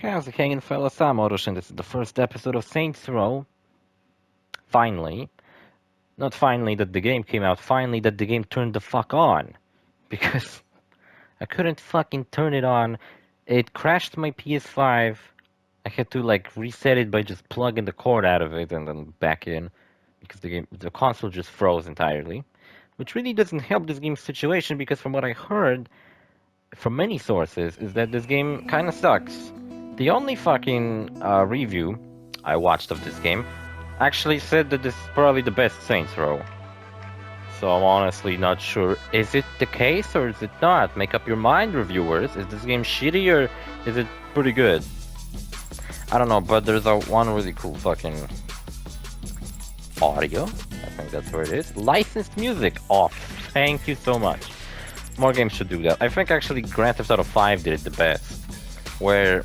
How's it hanging, fellas? I'm OrosZ, and this is the first episode of Saints Row. Finally. Not finally that the game came out, finally that the game turned the fuck on. Because I couldn't fucking turn it on. It crashed my PS5. I had to like reset it by just plugging the cord out of it and then back in. Because the console just froze entirely. Which really doesn't help this game's situation because from what I heard from many sources is that this game kinda sucks. The only fucking review I watched of this game actually said that this is probably the best Saints Row. So I'm honestly not sure. Is it the case or is it not? Make up your mind, reviewers. Is this game shitty or is it pretty good? I don't know, but there's one really cool fucking audio. I think that's where it is. Licensed music off. Thank you so much. More games should do that. I think actually Grand Theft Auto 5 did it the best. Where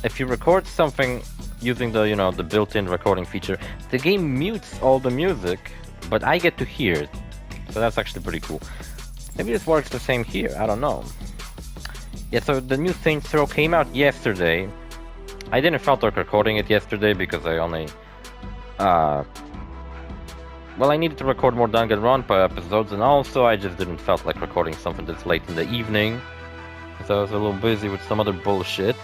if you record something using the built-in recording feature, the game mutes all the music, but I get to hear it. So that's actually pretty cool. Maybe this works the same here, I don't know. Yeah, so the new Saints Row came out yesterday. I didn't felt like recording it yesterday because I only... well, I needed to record more Danganronpa episodes, and also I just didn't felt like recording something that's late in the evening. So I was a little busy with some other bullshit.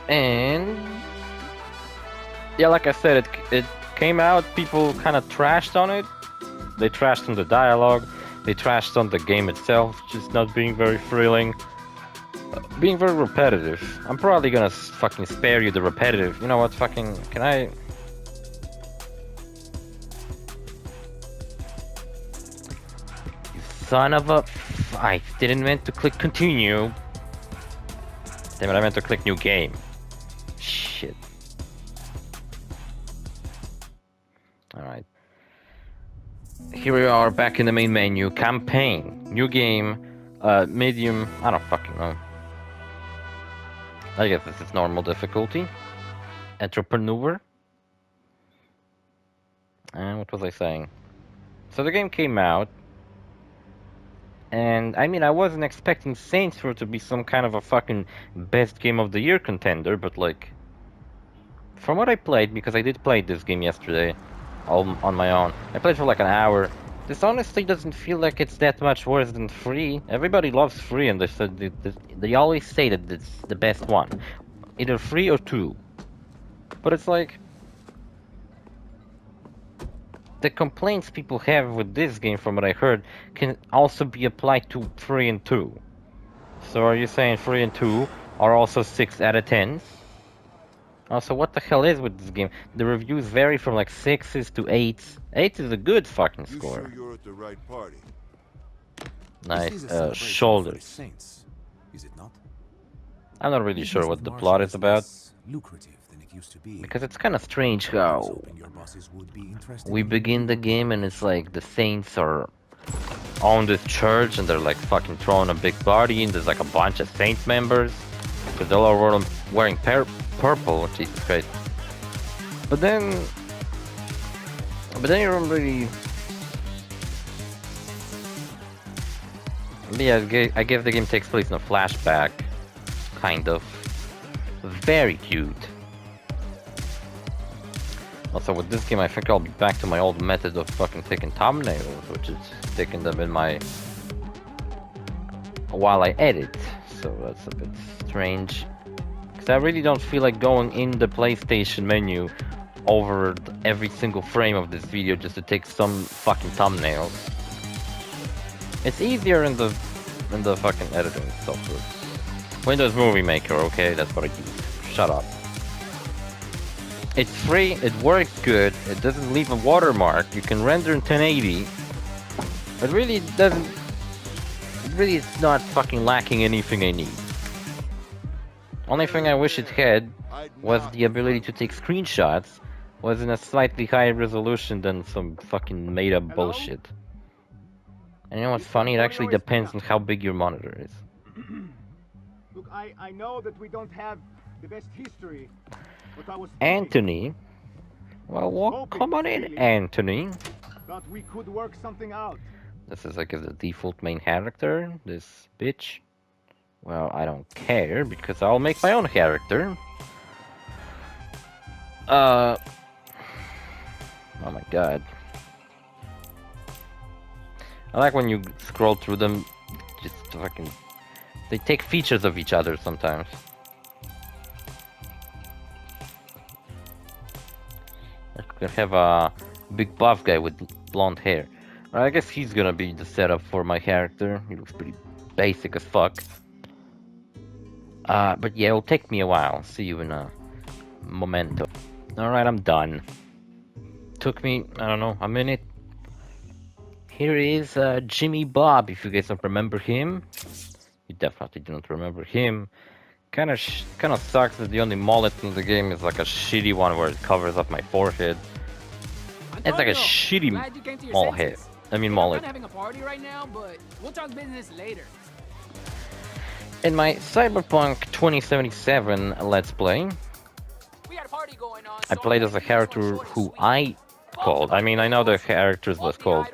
And yeah, like I said, it came out, people kind of trashed on it. They trashed on the dialogue, they trashed on the game itself, just not being very thrilling. Being very repetitive. I'm probably gonna fucking spare you the repetitive. You know what, fucking, can I... You son of a... I didn't meant to click continue. Damn it, I meant to click new game. Shit. Alright. Here we are back in the main menu. Campaign. New game. Medium. I don't fucking know. I guess this is normal difficulty. Entrepreneur. And what was I saying? So the game came out. And I mean, I wasn't expecting Saints Row to be some kind of a fucking best game of the year contender, but like, from what I played, because I did play this game yesterday, all on my own. I played for like an hour. This honestly doesn't feel like it's that much worse than 3. Everybody loves 3, and they always say that it's the best one, either 3 or 2. But it's like, the complaints people have with this game, from what I heard, can also be applied to 3 and 2. So are you saying 3 and 2 are also 6 out of 10s? Also, what the hell is with this game? The reviews vary from like 6s to 8s. 8 is a good fucking score. Sure you're at the right party? Nice, shoulders. Saints, is it not? I'm not really sure what the plot is about. Lucrative than it used to be. Because it's kind of strange how we begin the game and it's like the Saints are on this church and they're like fucking throwing a big party and there's like a bunch of Saints members. Because they're all wearing purple, Jesus Christ. But then you don't really... Yeah, I guess the game takes place in a flashback. Kind of. Very cute. Also, with this game, I think I'll be back to my old method of fucking taking thumbnails, which is sticking them in my... while I edit. So that's a bit strange. Because I really don't feel like going in the PlayStation menu over every single frame of this video just to take some fucking thumbnails. It's easier in the fucking editing software. Windows Movie Maker, okay, that's what I use. Shut up. It's free, it works good, it doesn't leave a watermark, you can render in 1080. But really it doesn't... Really it's not fucking lacking anything I need. Only thing I wish it had was the ability to take screenshots, was in a slightly higher resolution than some fucking made up bullshit. And you know what's funny? It actually depends on how big your monitor is. Look, I know that we don't have the best history, but I was Anthony? Well, come on in, Anthony. Thought we could work something out. This is like the default main character, this bitch. Well, I don't care because I'll make my own character. Oh my god. I like when you scroll through them, just fucking... They take features of each other sometimes. I could have a big buff guy with blonde hair. I guess he's gonna be the setup for my character. He looks pretty basic as fuck. But yeah, it'll take me a while. See you in a momento. Alright, I'm done. Took me, I don't know, a minute. Here is Jimmy Bob, if you guys don't remember him. You definitely do not remember him. Kind of sucks that the only mullet in the game is like a shitty one where it covers up my forehead. It's like a shitty mullet head. I mean mullet. I'm having a party right now, but we'll talk business later. In my Cyberpunk 2077 Let's Play, We got a party going on. I played as a character who I called. I mean, I know the character was called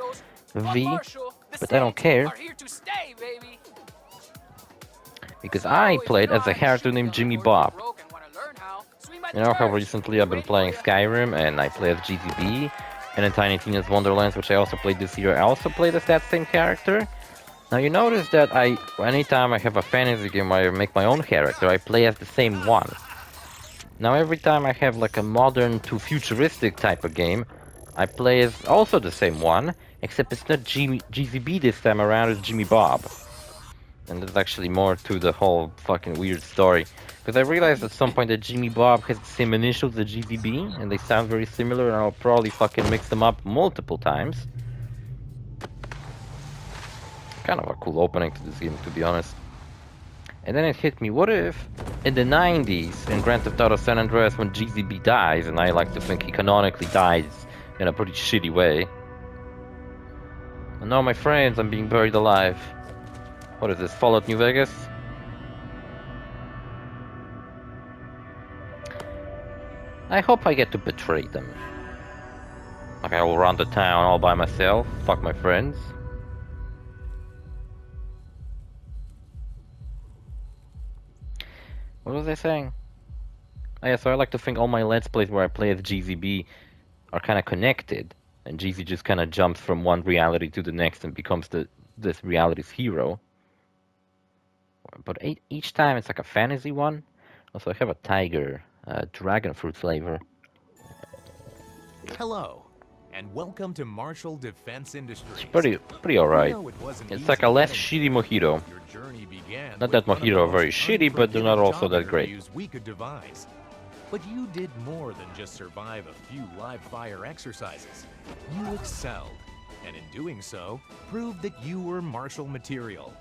V, but I don't care. Because I played as a character named Jimmy Bob. You know how recently I've been playing Skyrim and I play as GZB, and in Tiny Tina's Wonderlands, which I also played this year, I also played as that same character. Now you notice that anytime I have a fantasy game where I make my own character, I play as the same one. Now every time I have like a modern to futuristic type of game, I play as also the same one, except it's not GZB this time around, it's Jimmy Bob. And there's actually more to the whole fucking weird story. Because I realized at some point that Jimmy Bob has the same initials as GZB, and they sound very similar, and I'll probably fucking mix them up multiple times. Kind of a cool opening to this game, to be honest. And then it hit me, what if in the 90s, in Grand Theft Auto San Andreas, when GZB dies, and I like to think he canonically dies in a pretty shitty way. And now my friends, I'm being buried alive. What is this, Fallout New Vegas? I hope I get to betray them. Like I will run the town all by myself, fuck my friends. What was I saying? Oh yeah, so I like to think all my Let's Plays where I play as GZB are kind of connected. And GZ just kind of jumps from one reality to the next and becomes this reality's hero. But each time it's like a fantasy one. Also, I have a tiger, dragon fruit flavor. Hello, and welcome to Marshall Defense Industries. It's pretty alright. It's like a less shitty mojito. Not that mojito are very shitty, but they're not also that great. We could devise. But you did more than just survive a few live fire exercises. You excelled, and in doing so, proved that you were Marshall material.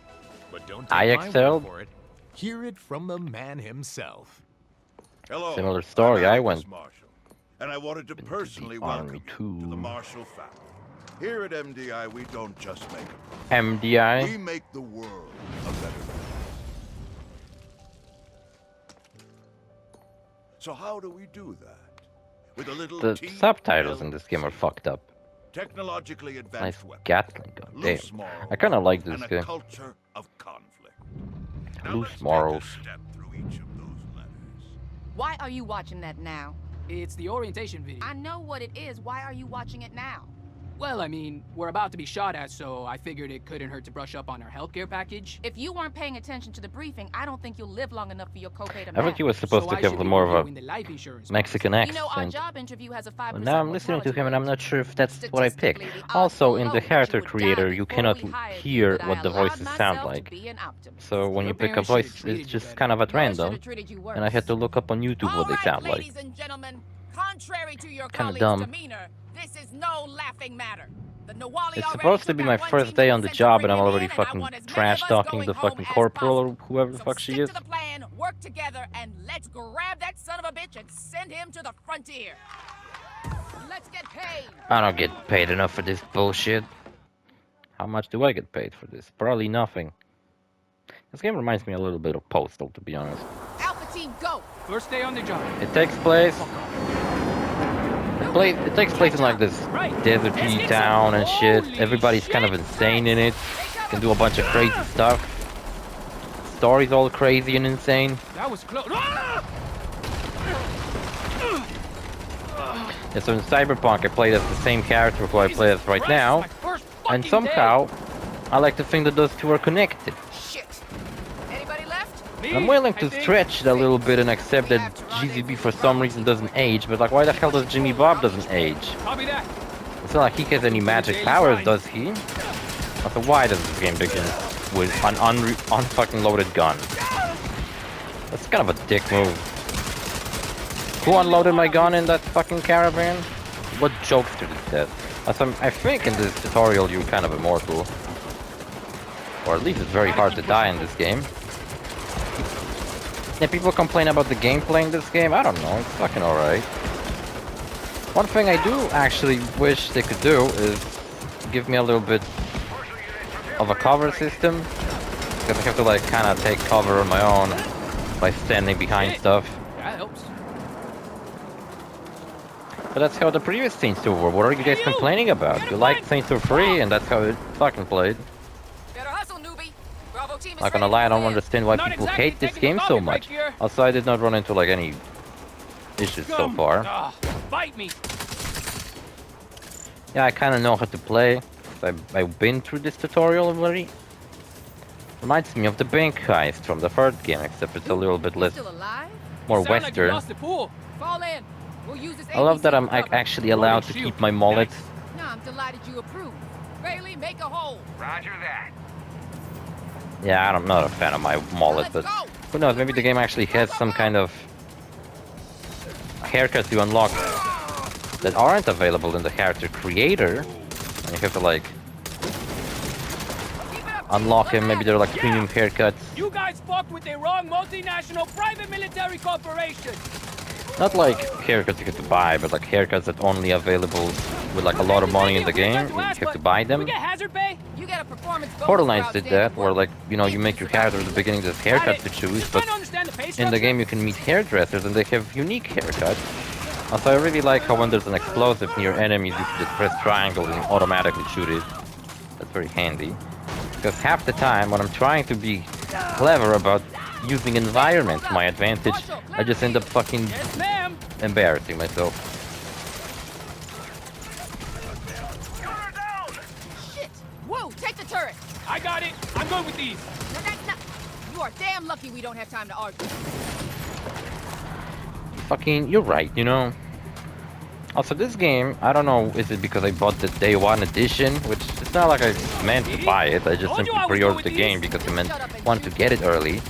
But don't take I my excelled? word for it. Hear it from the man himself. Hello. Similar story, I'm I Alex went Marshall, and I wanted to into personally the welcome army you to the too. Marshall family. Here at MDI, we don't just make a product. We MDI? make the world a better place. So how do we do that? With a little The team subtitles in this game are fucked up. technologically Nice advanced weapons, Gatling gun, damn. loose morals, I kinda like this and a game. culture of conflict. Now Loose let's morals. take a step through each of those letters. Why are you watching that now? It's the orientation video. I know what it is. Why are you watching it now? Well, I mean, we're about to be shot at, so I figured it couldn't hurt to brush up on our healthcare package. If you weren't paying attention to the briefing, I don't think you'll live long enough for your copay to I think match. he was supposed So to I have should the be more of reviewing a the life insurance Mexican You know, our accent. job interview has a 5% Well, now I'm listening to him and I'm not mortality sure if that's rate. what I picked. Statistically, the odds Also, were in low the that character you would die creator, you before cannot we hired you, hear but what I the allowed voices sound myself to like. be an optimist. So when Your you pick a parents should've voice, treated it's you just better. kind of at Yours random. should've treated you worse. And I had to look up on YouTube what they sound like. Ladies and gentlemen, contrary to your Kinda colleagues' dumb. demeanor, this is no laughing matter. The Nawali It's already supposed to took be out my one first team day that on the sent to job bring and I'm him already in, and I fucking want as many trash of us talking going the home fucking as corporal or possible. whoever the So fuck she stick is. to the plan, work together, and let's grab that son of a bitch and send him to the frontier. Let's get paid. I don't get paid enough for this bullshit. How much do I get paid for this? Probably nothing. This game reminds me a little bit of Postal, to be honest. Alpha team, go. First day on the job. It takes place. It takes place in like this deserty town and shit. Everybody's kind of insane in it. Can do a bunch of crazy stuff. story's all crazy and insane. That was close. Yeah, so in Cyberpunk, I played as the same character who I play as right now, and somehow, I like to think that those two are connected. Shit. Anybody left? I'm willing to stretch it a little bit and accept that GZB for some reason doesn't age, but like, why the hell does Jimmy Bob doesn't age? Copy that. It's not like he has any magic powers, does he? Also, why does this game begin with an unfucking loaded gun? That's kind of a dick move. Who unloaded my gun in that fucking caravan? What jokester did that? Also, I think in this tutorial you're kind of immortal. Or at least it's very hard to die in this game. Yeah, people complain about the gameplay in this game. I don't know, it's fucking alright. One thing I do actually wish they could do is give me a little bit of a cover system. Because I have to like kind of take cover on my own by standing behind stuff. That helps. But that's how the previous Saints 2 were. What are you guys complaining about? You liked Saints 2 3 and that's how it fucking played. Better hustle, newbie. Bravo team is Not gonna ready lie, I to don't win. understand why Not people exactly hate this taking game the so coffee break much. here. Also, I did not run into like any issues so far. Bite me. Yeah, I kind of know how to play. I've been through this tutorial already. Reminds me of the bank heist from the third game, except it's a little bit less, Still alive? more Sound like you western. lost the pool. Fall in. We'll use this I love that I'm ABC cover. actually allowed to keep my mullet. No, I'm delighted you approve. Bailey, make a hole. Yeah, I'm not a fan of my mullet, but Let's go. who knows, maybe the game actually has some kind of haircuts you unlock that aren't available in the character creator. And you have to like Keep it up, unlock team. him, maybe they're like premium haircuts. You guys fucked with the wrong multinational private military corporation. Not like haircuts you have to buy, but like haircuts that only available with like a lot of money in the game, and you have to buy We them. get hazard pay. You get a performance bonus Portal for Knights did outstanding that, where work. like, you know, you make your character at the beginning there's haircuts to choose, Just but trying to understand the pay in the structure. game you can meet hairdressers and they have unique haircuts. Also, I really like how when there's an explosive near enemies, you can just press triangle and automatically shoot it. That's very handy. Because half the time, when I'm trying to be clever about using environment to my advantage, I just end up fucking Yes, ma'am. embarrassing myself. Shit. Whoa, take the turret. I got it. I'm good with these. No, that's not. You are damn lucky we don't have time to argue. Fucking, you're right, you know? Also, this game, I don't know, is it because I bought the day one edition, which it's not like I meant to buy it, I just Told you simply I was pre-ordered good the with game these. because I want to get it early.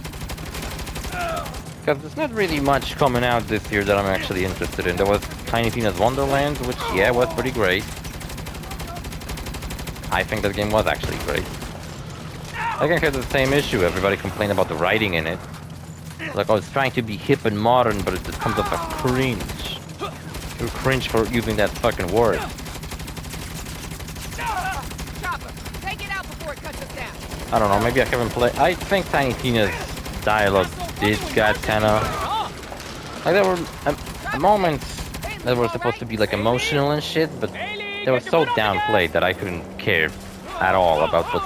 Because there's not really much coming out this year that I'm actually interested in. There was Tiny Tina's Wonderland, which, yeah, was pretty great. I think that game was actually great. I think it has the same issue, everybody complained about the writing in it. Like, oh, it's trying to be hip and modern, but it just comes off as cringe. You're cringe for using that fucking word. Chopper, take it out before it cuts us down. I don't know, maybe I haven't played... I think Tiny Tina's dialogue did get kinda... Like, there were moments that were supposed to be, like, emotional and shit, but they were so downplayed that I couldn't care at all about what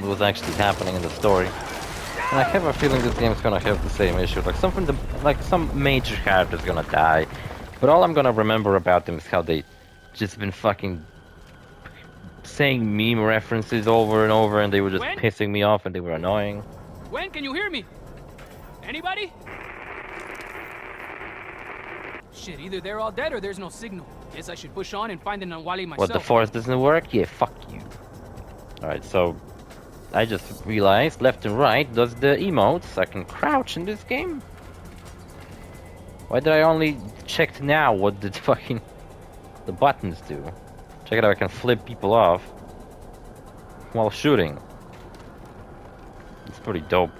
was actually happening in the story. And I have a feeling this game's gonna have the same issue. Like some major character's gonna die, but all I'm gonna remember about them is how they just been fucking saying meme references over and over, and they were just When? pissing me off, and they were annoying. When can you hear me? Anybody? Shit, either they're all dead or there's no signal. Guess I should push on and find an Anwali myself. What, the force doesn't work? Yeah, fuck you. Alright, so I just realized left and right does the emotes. I can crouch in this game. Why did I only check now what did fucking the buttons do? Check it out, I can flip people off while shooting. It's pretty dope.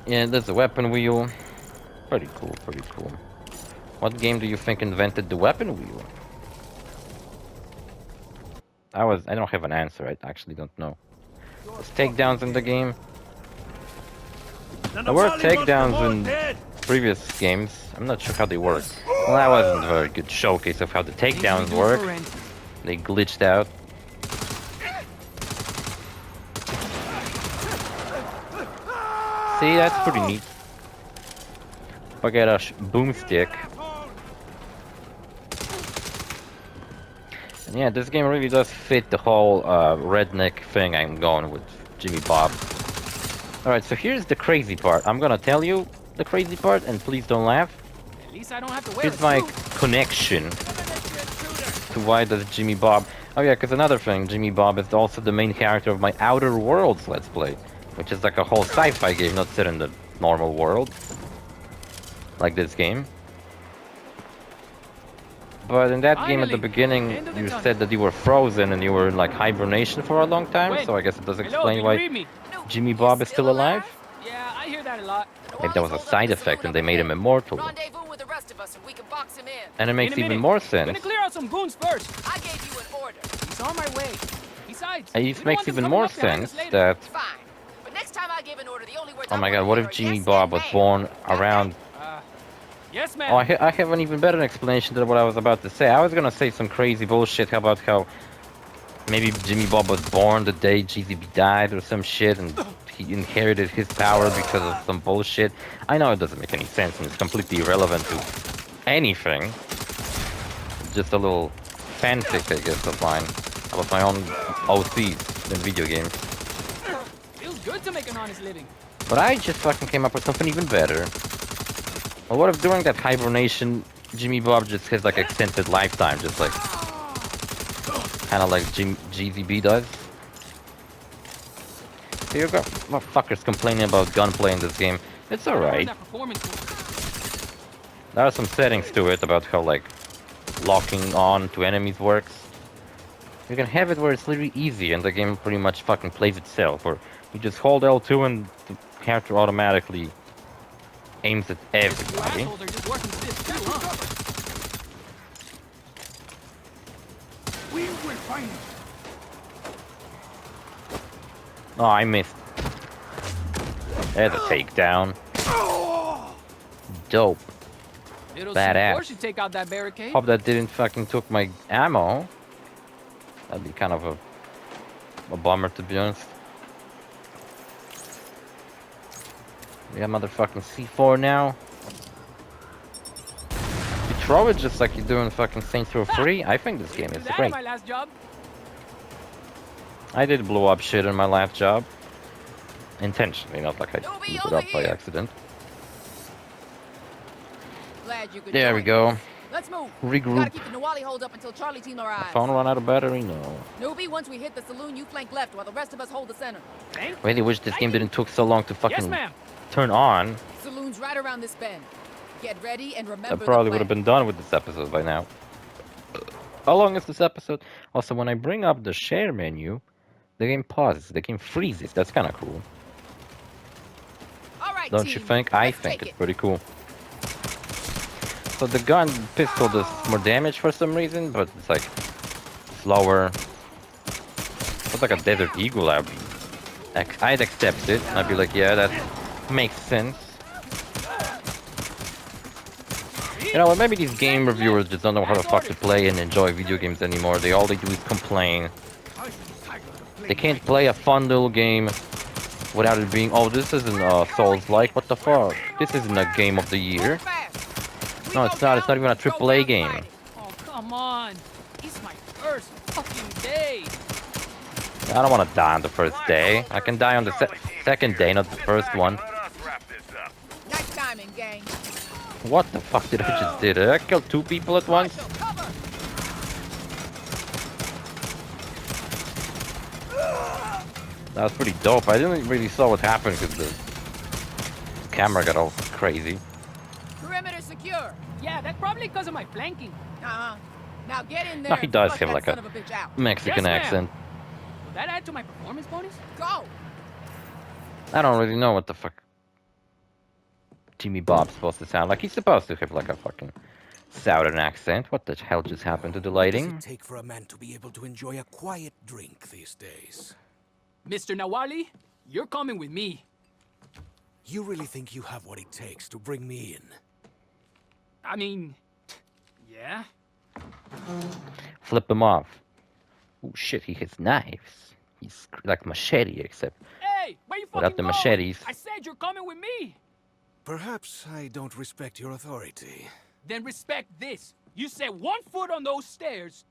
Yeah, there's a weapon wheel. Pretty cool, pretty cool. What game do you think invented the weapon wheel? I don't have an answer, I actually don't know. There's takedowns in the game. There were takedowns in previous games. I'm not sure how they work. Well, that wasn't a very good showcase of how the takedowns work. They glitched out. See, that's pretty neat. I get a boomstick. And yeah, this game really does fit the whole redneck thing I'm going with Jimmy Bob. Alright, so here's the crazy part. I'm gonna tell you the crazy part, and please don't laugh. At least I don't have to wear Here's a my suit. connection to why does Jimmy Bob... Oh yeah, because another thing, Jimmy Bob is also the main character of my Outer Worlds Let's Play, which is like a whole sci-fi game, not set in the normal world, like this game. But in that game at the Finally, beginning, end of the you tunnel. said that you were frozen and you were in like hibernation for a long time, Wait. so I guess it does Hello, explain do you why read me? Jimmy Bob is still alive. Yeah, I hear that a lot. Maybe that was a side effect and they made him immortal. Rendezvous with the rest of us and we can box him in. And it In makes a even minute. more I'm sense. gonna clear out some goons first. I gave you an order. He's on my way. Besides, And we it don't makes want them even coming more up behind us sense later. that... Fine. But next time I give an order, the only words Oh I my wanna god, what hear if are Jimmy yes Bob and was ma'am. born Got around... Yes, ma'am. Oh, I have an even better explanation than what I was about to say. I was gonna say some crazy bullshit about how maybe Jimmy Bob was born the day GZB died or some shit, and he inherited his power because of some bullshit. I know it doesn't make any sense and it's completely irrelevant to anything. Just a little fanfic, I guess, of mine about my own OCs in video games. Feels good to make an honest living. But I just fucking came up with something even better. Well, what if during that hibernation, Jimmy Bob just has like extended lifetime, just like kind of like GZB does? Here you go. Motherfuckers complaining about gunplay in this game. It's alright. That performance. There are some settings to it about how like locking on to enemies works. You can have it where it's really easy and the game pretty much fucking plays itself, or you just hold L2 and the character automatically aims at You everybody. assholes are just working stiff too, huh? We will find him. Oh, I missed. There's a takedown. Dope. Little Badass. C4 should take out that barricade. Hope that didn't fucking took my ammo. That'd be kind of a bummer, to be honest. We have motherfucking C4 now. You throw it just like you do in fucking Saints Row 3. I think this game Do is that great. in my last job. I did blow up shit in my last job. Intentionally, not like I blew it up by accident. Glad you could There we join go. us. Let's move. Regroup. Gotta keep the Nawali hold up until Charlie team arrives. Phone run out of battery? No. Newbie, once we hit the saloon, you flank left while the rest of us hold the center. Really wish this game didn't took so long to Yes, fucking ma'am. turn on. Saloon's right around this bend. Get ready and remember That the probably plan. would have been done with this episode by now. How long is this episode? Also, when I bring up the share menu, the game pauses, the game freezes. That's kind of cool. All right, Don't team. you think? I Let's think take it's pretty cool. So the gun pistol does more damage for some reason, but it's like slower. It's like a Desert Eagle. I'd accept it. I'd be like, yeah, that makes sense. You know what, maybe these game reviewers just don't know how to fuck to play and enjoy video games anymore. All they do is complain. They can't play a fun little game without it being, oh, this isn't Souls-like, what the fuck? This isn't a game of the year. Move fast. No, it's not. It's not even a AAA game. Oh, come on. It's my first fucking day. I don't want to die on the first day. I can die on the second day, not the first one. Nice timing, gang. What the fuck did I just do? Did I kill two people at once? Cover. That was pretty dope. I didn't really saw what happened because the camera got all crazy. Perimeter secure. Yeah, that's probably because of my flanking. Uh-huh. Now get in there. No, he and does flush have that like son a of a bitch out. Mexican Yes, ma'am. accent. Will that add to my performance bonus? Go. I don't really know what the fuck Jimmy Bob's supposed to sound like. He's supposed to have like a fucking southern accent. What the hell just happened to the What does lighting? it take for a man to be able to enjoy a quiet drink these days? Mr. Nawali, you're coming with me. You really think you have what it takes to bring me in? I mean, yeah. Flip him off. Oh shit, he has knives. He's like machete, except Hey, where you fucking without the going? machetes. I said said you're coming with me. Perhaps I don't respect your authority. Then respect this. You set 1 foot on those stairs.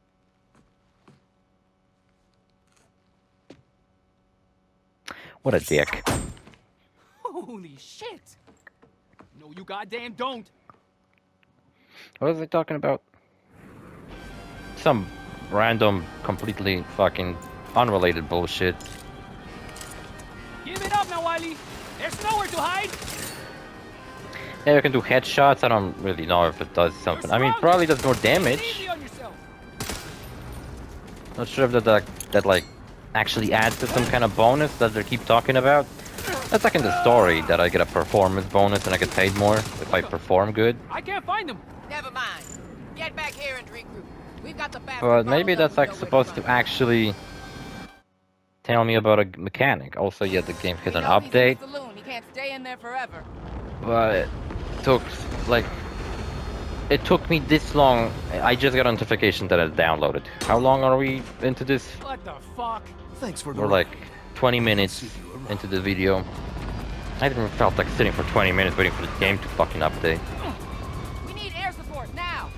What a dick. Holy shit. No, you goddamn don't. What was I talking about? Some random, completely fucking unrelated bullshit. Give it up now, Wiley. There's nowhere to hide. Yeah, you can do headshots. I don't really know if it does something. I mean, probably does more damage. Easy on yourself. Not sure if that like actually adds to some kind of bonus that they keep talking about. That's like in the story that I get a performance bonus and I get paid more if I perform good. I can't find them. Never mind. Get back here and regroup. We've got the bastard But maybe bottled up that's like and know supposed where to actually tell me about a mechanic. Also, yeah, the game hit an update, He's in the saloon. He can't stay in there forever. but it took like it took me this long. I just got a notification that it downloaded. How long are we into this? What the fuck? Thanks for the We're like 20 minutes into the video. I didn't even felt like sitting for 20 minutes waiting for the game to fucking update. We need air support now.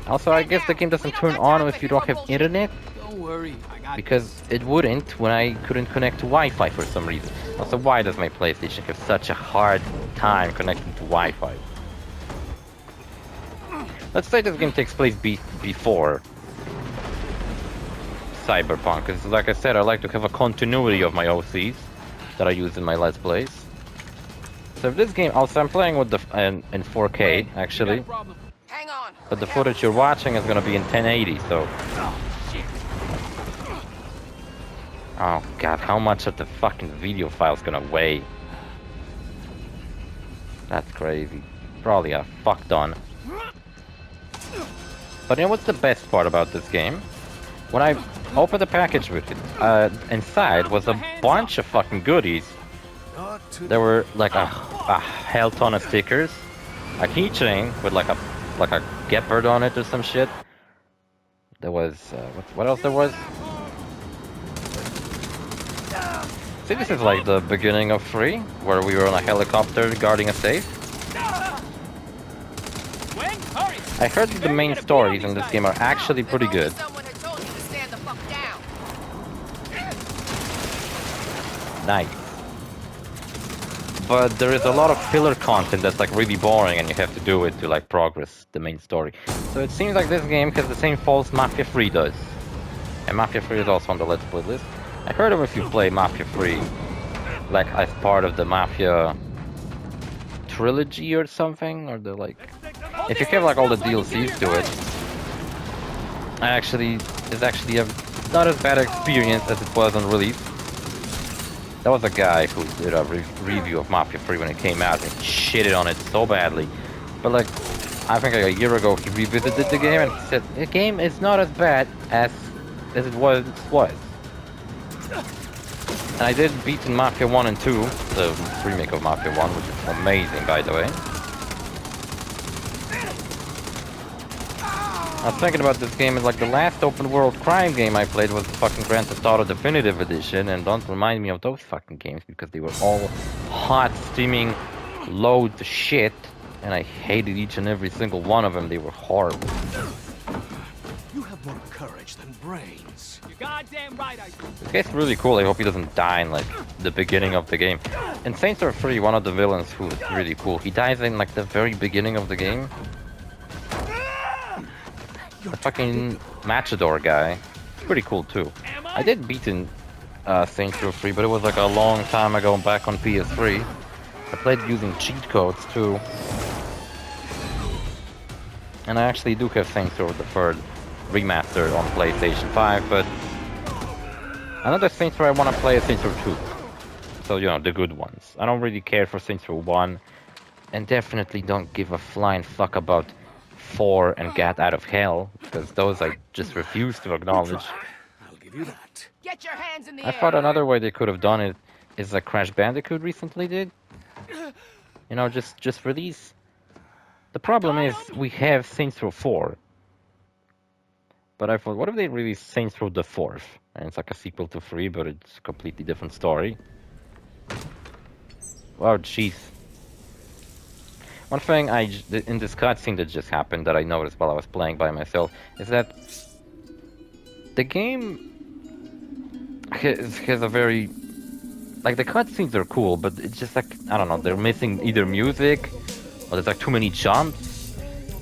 Also, I guess the game doesn't turn on if you don't have internet, Don't worry. I got because it wouldn't when I couldn't connect to Wi-Fi for some reason. Also, why does my PlayStation have such a hard time connecting to Wi-Fi? Let's say this game takes place before Cyberpunk, because like I said, I like to have a continuity of my OCs that I use in my Let's Plays. So if this game, also I'm playing with the in 4K actually, problem. Hang on. but the footage you're watching is gonna be in 1080, so. Oh god, how much of the fucking video file is gonna weigh? That's crazy. Probably a fuck ton. But you know what's the best part about this game? When I opened the package with it, inside was a bunch of fucking goodies. There were like a hell ton of stickers, a keychain with like a gepard on it or some shit. There was what else there was? See, this is like the beginning of 3, where we were on a helicopter guarding a safe. When? Hurry. I heard that the main stories in this game are actually pretty good. Someone had told you to stand the fuck down. Nice. But there is a lot of filler content that's like really boring and you have to do it to like progress the main story. So it seems like this game has the same faults Mafia 3 does. And Mafia 3 is also on the Let's Play list. I heard of if you play Mafia 3 like as part of the Mafia trilogy or something, or the like, if you have like all the DLCs to it, it's actually a not as bad experience as it was on release. There was a guy who did a review of Mafia 3 when it came out and shitted on it so badly. But like, I think like a year ago he revisited the game and he said the game is not as bad as it was. And I did beat in Mafia 1 and 2, the remake of Mafia 1, which is amazing by the way. I was thinking about this game, and like the last open world crime game I played was the fucking Grand Theft Auto Definitive Edition, and don't remind me of those fucking games because they were all hot, steaming, loads of shit, and I hated each and every single one of them. They were horrible. You have more courage than brains. You're goddamn right I do. This guy's really cool. I hope he doesn't die in like the beginning of the game. In Saints Row 3, one of the villains who is really cool, he dies in like the very beginning of the game. The fucking Matador guy. Pretty cool too. I did beat in Saints Row 3, but it was like a long time ago back on PS3. I played using cheat codes too. And I actually do have Saints Row the 3rd remastered on PlayStation 5, but another Saints Row I want to play is Saints Row 2. So, you know, the good ones. I don't really care for Saints Row 1, and definitely don't give a flying fuck about 4 and Get Out of Hell, because those I just refuse to acknowledge. I'll give you that. Get your hands in the I air. thought another way they could have done it is like Crash Bandicoot recently did. You know, just release. The problem is we have Saints Row 4. But I thought, what if they release Saints Row the 4th? And it's like a sequel to 3, but it's a completely different story. Oh, jeez. One thing in this cutscene that just happened that I noticed while I was playing by myself is that the game has a very... Like, the cutscenes are cool, but it's just like, I don't know, they're missing either music, or there's like too many jumps.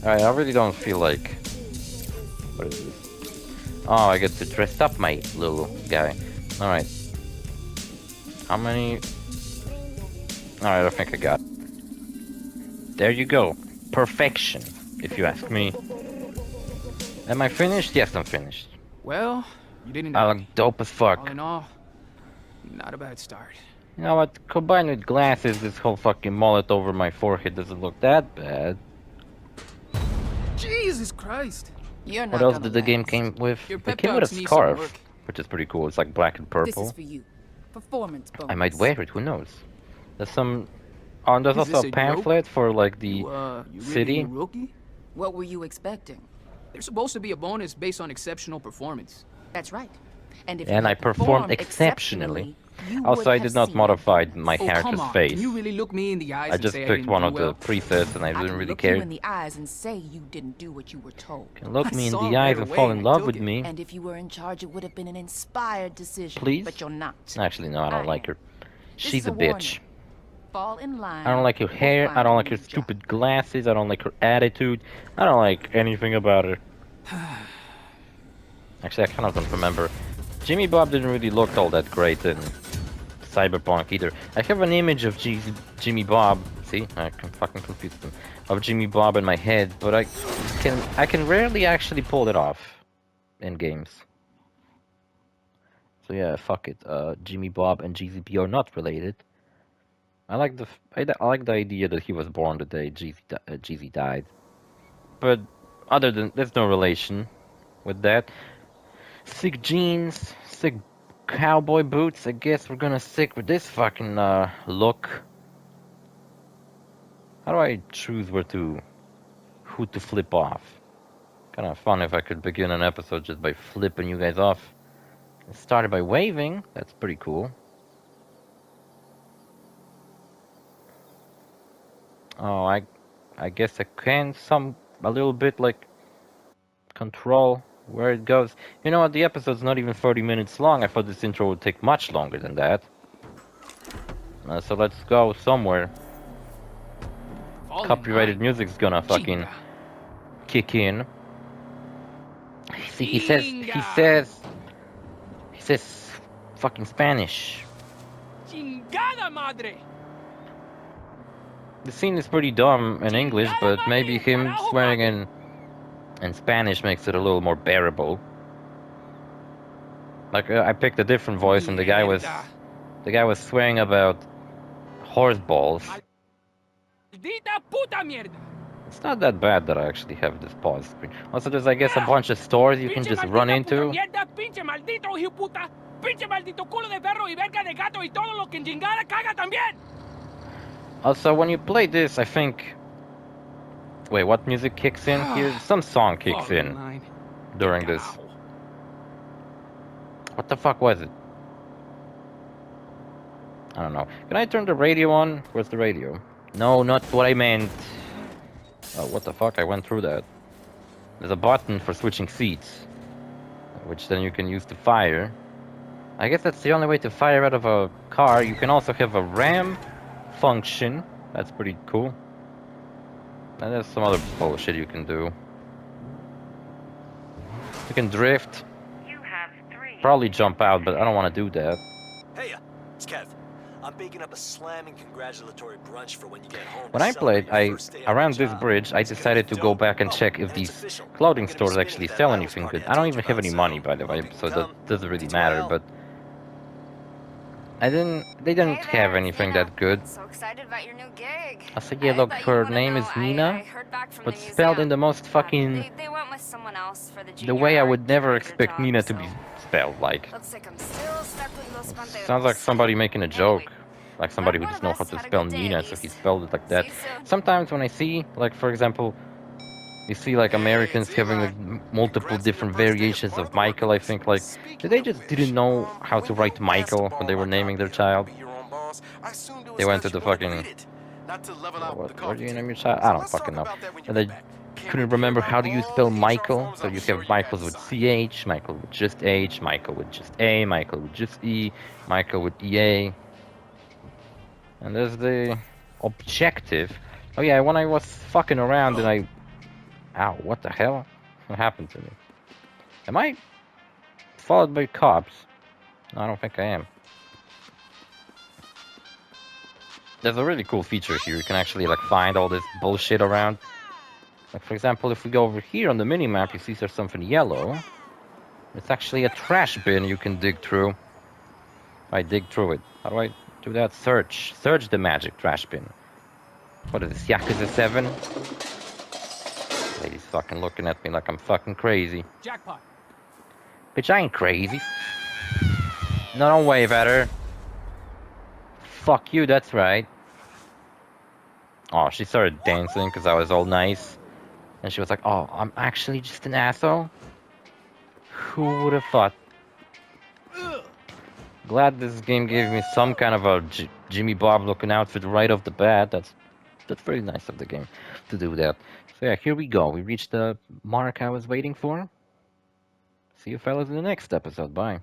I really don't feel like... What is this? Oh, I get to dress up my little guy. Alright. How many... Alright, I think I got it. There you go. Perfection, if you ask me. Am I finished? Yes, I'm finished. Well, you didn't. I look dope as fuck. All in all, not a bad start. You know what? Combined with glasses, this whole fucking mullet over my forehead doesn't look that bad. Jesus Christ! You're not What else gonna did the game last. came with? Your It pep came with a talks need some scarf, work. which is pretty cool. It's like black and This is purple. for you. Performance bonus. I might wear it, who knows? There's some... Oh, and there's Is also this a a pamphlet for like the You really city. a rookie? What were you expecting? There's supposed to be a bonus based on exceptional performance. That's right. And if And you I had performed performed exceptionally. you Also, would I have did not seen modify that my Oh, come character's on. face. Can you really look me in the eyes I and just say I picked didn't one do of well? the presets and I I didn't can really look care. you in the eyes and say you didn't do what you were told. Can look I me in saw the it eyes right and away fall and in I love took with it. me. And if you were in charge, it would have been an inspired decision. Please? But you're not. Actually, no, I don't I like her. This She's is a a bitch. warning. Fall in line. I don't like her or hair, find I don't a like her new job. stupid glasses, I don't like her attitude, I don't like anything about her. Actually, I kind of don't remember. Jimmy Bob didn't really look all that great in Cyberpunk either. I have an image of Jimmy Bob, see, I can fucking confuse them, of Jimmy Bob in my head, but I can rarely actually pull it off in games. So yeah, fuck it. Jimmy Bob and GZP are not related. I like the idea that he was born the day GZ died, but other than there's no relation with that. Sick jeans, sick cowboy boots. I guess we're gonna stick with this fucking look. How do I choose who to flip off? Kind of fun if I could begin an episode just by flipping you guys off. It started by waving. That's pretty cool. Oh, I guess I can a little bit like control where it goes. You know what? The episode's not even 30 minutes long. I thought this intro would take much longer than that. So let's go somewhere. Fall in Copyrighted line. music's gonna fucking Chinga. kick in. See, he Chinga. says fucking Spanish. Chingada madre! The scene is pretty dumb in English, but maybe him swearing in Spanish makes it a little more bearable. Like I picked a different voice, and the guy was swearing about horse balls. Maldita puta mierda! It's not that bad that I actually have this pause screen. Also, there's I guess a bunch of stores you can Pinche just maldita run puta into. mierda, pinche maldito hijo puta, pinche maldito culo de perro y verga de gato y todo lo que en chingada caga también! Also, when you play this, I think. Wait, what music kicks in here? Some song kicks Fall in line. during this. Carajo. What the fuck was it? I don't know. Can I turn the radio on? Where's the radio? No, not what I meant. Oh, what the fuck? I went through that. There's a button for switching seats, which then you can use to fire. I guess that's the only way to fire out of a car. You can also have a ram function. That's pretty cool. And there's some other bullshit you can do. You can drift. Probably jump out, but I don't want to do that. Hey, it's Kev. I'm baking up a slamming congratulatory brunch for when you get home. When I played, around this bridge, I decided to go back and check if these clothing stores actually sell anything good. I don't even have any money, by the way, so that doesn't really matter, but they didn't have anything that good. So excited about your new gig. I said, yeah, look, her name is Nina, but spelled in the most fucking... They went with someone else for the the junior way I art would never curator expect job, Nina to so be spelled, like. looks like I'm still stuck with Los Panteros. Sounds like somebody making a joke. Like somebody who just knows how to spell Nina, so he spelled it like that. Sometimes when I see, like, for example, you see, like, Americans having like, multiple different variations of Michael, I think, like, they just didn't know how to write Michael when they were naming their child. house, I assumed it They was went to 'cause the you wanted to fucking. read it, not to level out the What coffee do you name table. your child? So I don't let's talk fucking know. about that when you And get they back. Can't couldn't wait to hear remember about how do you all spell the HR Michael. forms So I'm you sure have you had Michael to with sign. CH, Michael with just H, Michael with just A, Michael with just E, Michael with EA. And there's the objective. Oh yeah, when I was fucking around and I... Ow, what the hell? What happened to me? Am I followed by cops? No, I don't think I am. There's a really cool feature here. You can actually like find all this bullshit around. Like for example, if we go over here on the minimap, you see there's something yellow. It's actually a trash bin you can dig through. I dig through it. How do I do that? Search. Search the magic trash bin. What is this, Yakuza 7? Lady's fucking looking at me like I'm fucking crazy. Jackpot. Bitch, I ain't crazy. No, don't wave at her. Fuck you, that's right. Oh, she started dancing because I was all nice. And she was like, oh, I'm actually just an asshole? Who would have thought? Glad this game gave me some kind of a Jimmy Bob looking outfit right off the bat. That's very nice of the game to do that. So yeah, here we go. We reached the mark I was waiting for. See you fellas in the next episode. Bye.